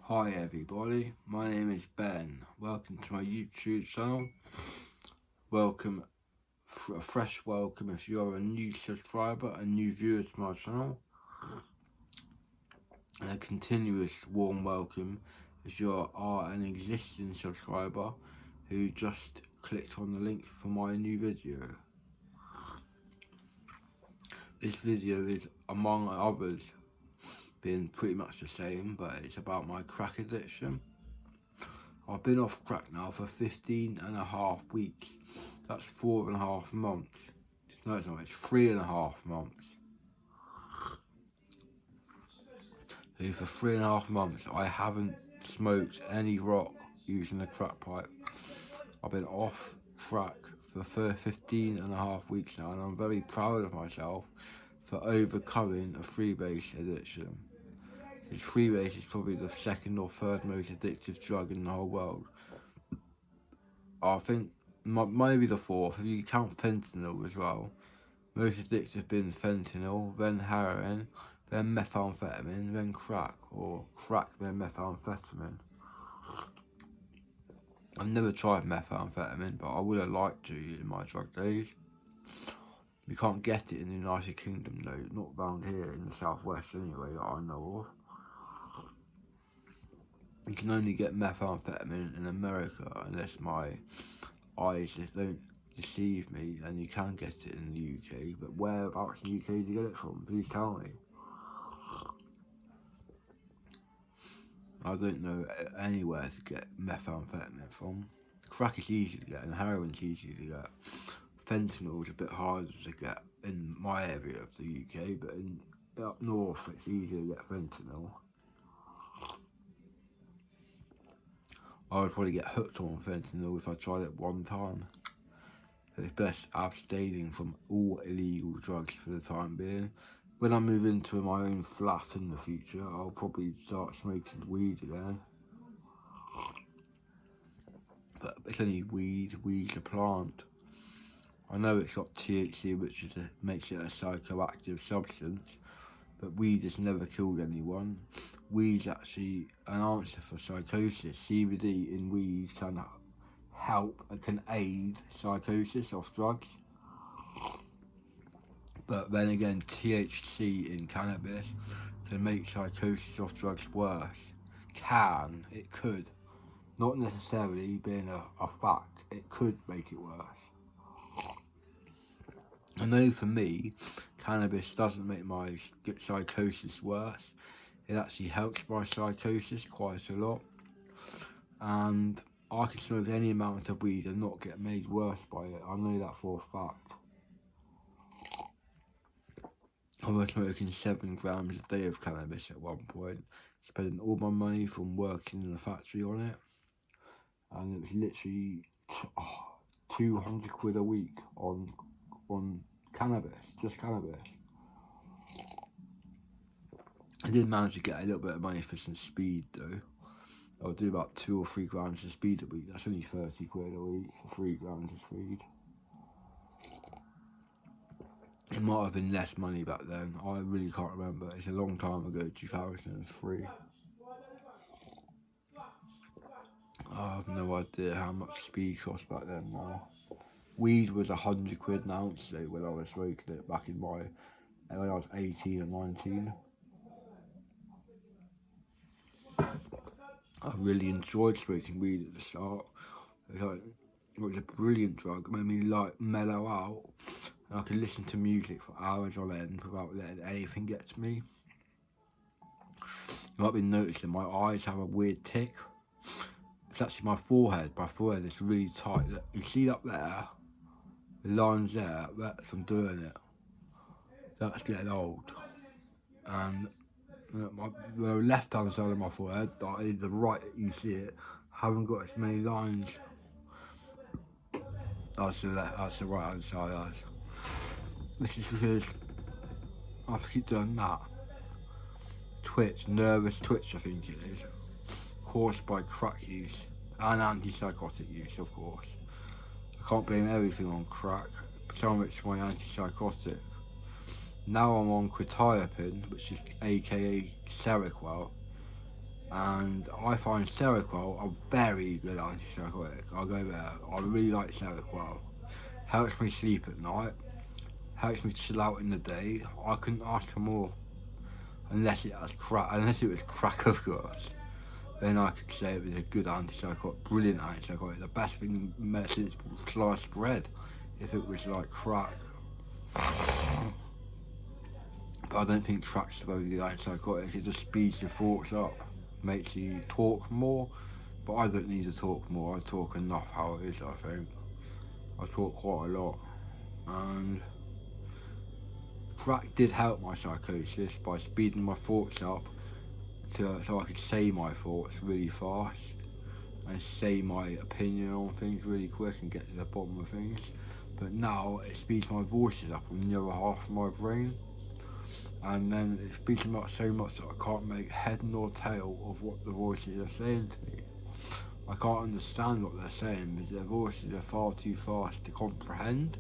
Hi everybody, my name is Ben. Welcome to my YouTube channel. Welcome, a fresh welcome if you are a new subscriber, a new viewer to my channel. And a continuous warm welcome if you are an existing subscriber who just clicked on the link for my new video. This video is, among others, being pretty much the same, but it's about my crack addiction. I've been off crack now for 15.5 weeks. That's 4.5 months. No, it's not, it's 3.5 months. So for 3.5 months, I haven't smoked any rock using a crack pipe. I've been off crack for 15.5 weeks now, and I'm very proud of myself for overcoming a freebase addiction. Freebase is probably the second or third most addictive drug in the whole world. I think maybe the fourth, if you count fentanyl as well. Most addictive being fentanyl, then heroin, then methamphetamine, then crack, or crack then methamphetamine. I've never tried methamphetamine, but I would have liked to in my drug days. You can't get it in the United Kingdom though, not around here in the southwest anyway that I know of. You can only get methamphetamine in America unless my eyes just don't deceive me, and you can get it in the UK, but whereabouts in the UK do you get it from? Please tell me. I don't know anywhere to get methamphetamine from. Crack is easy to get and heroin's easy to get. Fentanyl is a bit harder to get in my area of the UK, but up north it's easier to get fentanyl. I would probably get hooked on fentanyl if I tried it one time. So it's best abstaining from all illegal drugs for the time being. When I move into my own flat in the future, I'll probably start smoking weed again. But it's only weed, weed's a plant. I know it's got THC, which makes it a psychoactive substance, but weed has never killed anyone. Weed's actually an answer for psychosis. CBD in weed can help and can aid psychosis off drugs. But then again, THC in cannabis can make psychosis off drugs worse. It could. Not necessarily being a fact, it could make it worse. I know for me, cannabis doesn't make my psychosis worse. It actually helps my psychosis quite a lot. And I can smoke any amount of weed and not get made worse by it. I know that for a fact. I was smoking 7 grams a day of cannabis at one point, spending all my money from working in the factory on it, and it was literally 200 quid a week on cannabis, just cannabis. I did manage to get a little bit of money for some speed though. I would do about 2 or 3 grams of speed a week. That's only 30 quid a week for 3 grams of speed. It might have been less money back then. I really can't remember. It's a long time ago, 2003. I have no idea how much speed cost back then now. Weed was 100 quid an ounce though when I was smoking it back when I was 18 or 19. I really enjoyed smoking weed at the start. It was a brilliant drug. It made me mellow out, and I could listen to music for hours on end without letting anything get to me. You might be noticing my eyes have a weird tick. It's actually my forehead. My forehead is really tight. Look, you see up there, the lines there, that's from doing it. That's getting old. And the left hand side of my forehead, the right, you see it, haven't got as many lines. That's the right hand side. This is because I have to keep doing that. Nervous twitch I think it is, caused by crack use and antipsychotic use, of course. I can't blame everything on crack, some of it's my antipsychotic. Now I'm on quetiapine, which is aka Seroquel, And I find Seroquel a very good antipsychotic. I'll go there. I really like Seroquel. Helps me sleep at night. Helps me chill out in the day. I couldn't ask for more. Unless it has crack. Unless it was crack, of course. Then I could say it was a good antipsychotic, brilliant antipsychotic. The best thing in medicine is sliced bread. If it was like crack. But I don't think crack's a very good antipsychotic. It just speeds your thoughts up, makes you talk more. But I don't need to talk more. I talk enough how it is, I think. I talk quite a lot. And crack did help my psychosis by speeding my thoughts up so I could say my thoughts really fast and say my opinion on things really quick and get to the bottom of things. But now it speeds my voices up on the other half of my brain, and then it speeds them up so much that I can't make head nor tail of what the voices are saying to me. I can't understand what they're saying because their voices are far too fast to comprehend,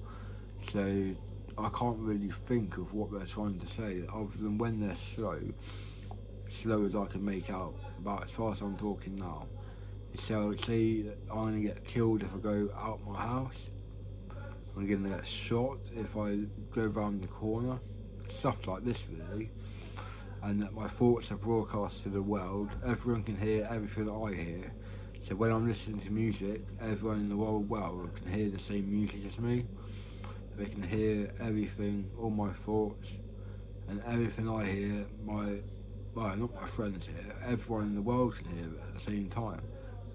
so I can't really think of what they're trying to say other than when they're slow as I can make out, about as fast as I'm talking now. So say that I'm going to get killed if I go out my house, I'm going to get shot if I go round the corner, stuff like this really, and that my thoughts are broadcast to the world, everyone can hear everything I hear, so when I'm listening to music, everyone in the whole world can hear the same music as me, they can hear everything, all my thoughts, and everything I hear, not my friends hear, everyone in the world can hear it at the same time.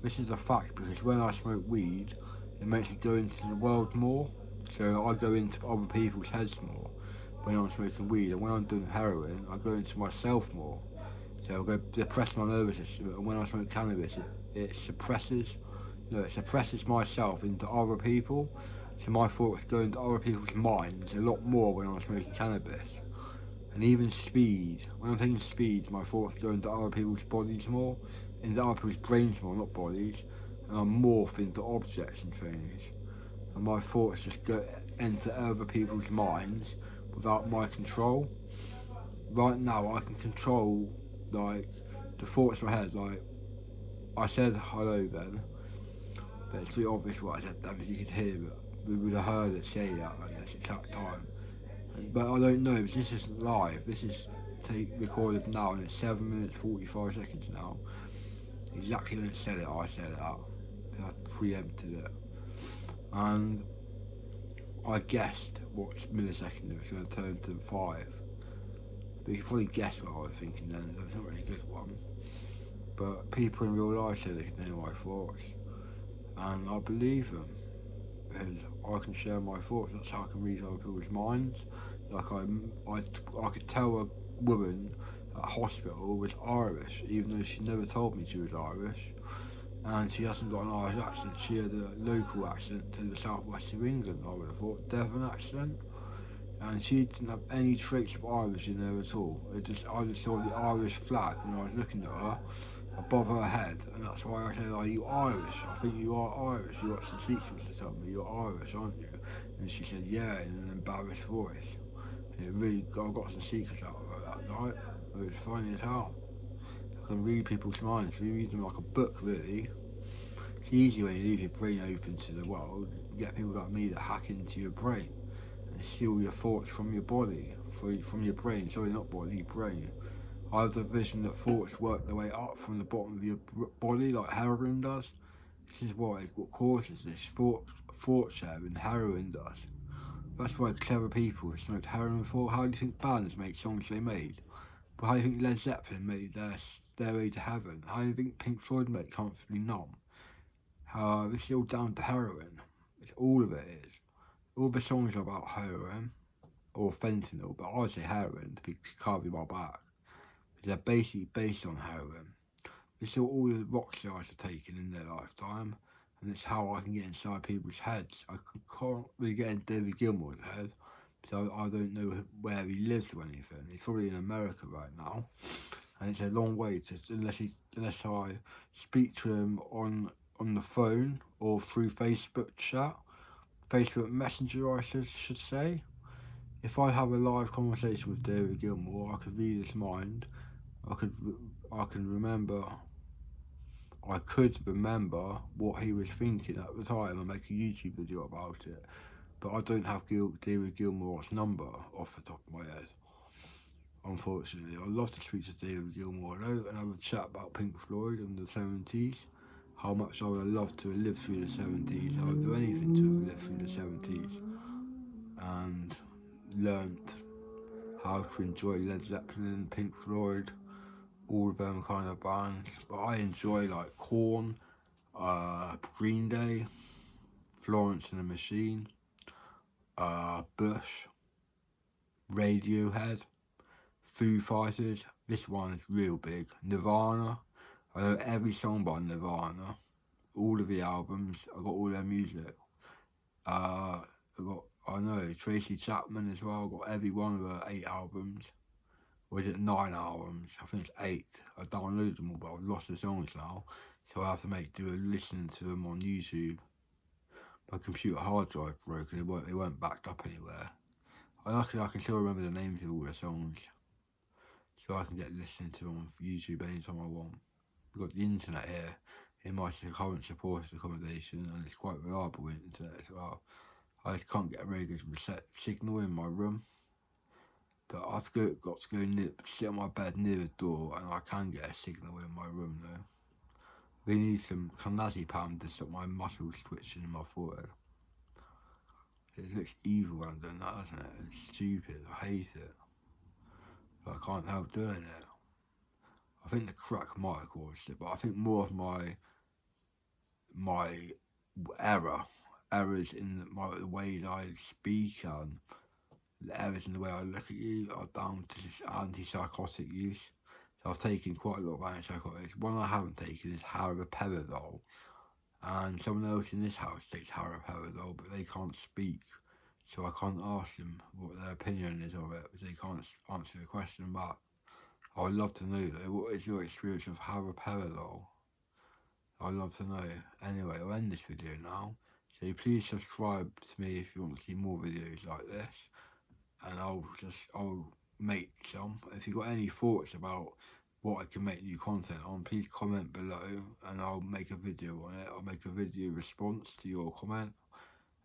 This is a fact because when I smoke weed, it makes me go into the world more, so I go into other people's heads more when I'm smoking weed, and when I'm doing heroin, I go into myself more. So I go depress my nervous system, and when I smoke cannabis, it suppresses myself into other people, so my thoughts go into other people's minds a lot more when I'm smoking cannabis. And even speed, when I'm taking speed, my thoughts go into other people's bodies more, into other people's brains more, not bodies, and I morph into objects and things. And my thoughts just go into other people's minds without my control. Right now, I can control, like, the thoughts in my head. Like, I said hello then, but it's pretty obvious what I said then, because you could hear it. We would have heard it say that at this exact time. But I don't know, because this isn't live. This is recorded now, and it's 7 minutes 45 seconds now. Exactly when it said it, I said it out. I preempted it. And I guessed what millisecond it was going to turn to 5. But you can probably guess what I was thinking then, so it's not really a good one. But people in real life say they can hear my thoughts. And I believe them. Because I can share my thoughts, that's how I can read other people's minds. Like I could tell a woman at hospital was Irish, even though she never told me she was Irish. And she hasn't got an Irish accent, she had a local accent to the southwest of England, I would have thought, Devon accent. And she didn't have any traits of Irish in her at all. I just saw the Irish flag when I was looking at her, above her head, and that's why I said, "Are you Irish? I think you are Irish. You got some secrets to tell me. You're Irish, aren't you?" And she said, "Yeah," in an embarrassed voice. And I got some secrets out of her that night. It was funny as hell. I can read people's minds. You read them like a book, really. It's easy when you leave your brain open to the world. You get people like me that hack into your brain and steal your thoughts from your body, from your brain. Sorry, not body, brain. I have the vision that thoughts work their way up from the bottom of your body like heroin does. This is what causes this thought sharing heroin does. That's why clever people have smoked heroin before. How do you think bands make songs they made? But how do you think Led Zeppelin made their Stairway to Heaven? How do you think Pink Floyd made Comfortably Numb? This is all down to heroin. It's all of it is. All the songs are about heroin or fentanyl, but I say heroin to cover my back. They're basically based on heroin. This is all the rock stars have taken in their lifetime, and it's how I can get inside people's heads. I can't really get in David Gilmour's head, so I don't know where he lives or anything. He's probably in America right now, and it's a long way unless I speak to him on the phone or through Facebook chat, Facebook Messenger, I should say. If I have a live conversation with David Gilmour, I could read his mind. I could I could remember what he was thinking at the time and make a YouTube video about it. But I don't have David Gilmour's number off the top of my head, unfortunately. I'd love to speak to David Gilmour though and have a chat about Pink Floyd and the 70s. How much I would have loved to have lived through the 70s. I would do anything to have lived through the 70s and learnt how to enjoy Led Zeppelin, Pink Floyd, all of them kind of bands. But I enjoy like Korn, Green Day, Florence and the Machine, Bush, Radiohead, Foo Fighters. This one is real big. Nirvana. I know every song by Nirvana, all of the albums. I got all their music. I know Tracy Chapman as well. I got every one of her 8 albums. Or is it 9 albums? I think it's 8. I downloaded them all, but I've lost the songs now, so I have to listen to them on YouTube. My computer hard drive broke and they weren't backed up anywhere. Luckily I can still remember the names of all the songs, so I can get listening to them on YouTube anytime I want. We've got the internet here in my current supported accommodation, and it's quite reliable internet as well. I just can't get a very good signal in my room, but I've got to go sit on my bed near the door, and I can get a signal in my room though. We need some clonazepam to stop my muscles twitching in my forehead. It looks evil when I'm doing that, doesn't it? It's stupid, I hate it. But I can't help doing it. I think the crack might have caused it, but I think more of my errors in the way that I speak and the errors in the way I look at you are down to this antipsychotic use. So I've taken quite a lot of antipsychotics. One I haven't taken is haloperidol, and someone else in this house takes haloperidol, but they can't speak, so I can't ask them what their opinion is of it, but they can't answer the question back. I would love to know though, what is your experience of haloperidol? I'd love to know. Anyway, I'll end this video now, so please subscribe to me if you want to see more videos like this, and I'll make some. If you've got any thoughts about what I can make new content on, please comment below and I'll make a video on it. I'll make a video response to your comment,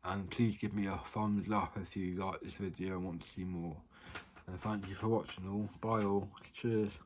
and please give me a thumbs up if you like this video and want to see more. And thank you for watching all. Bye all. Cheers.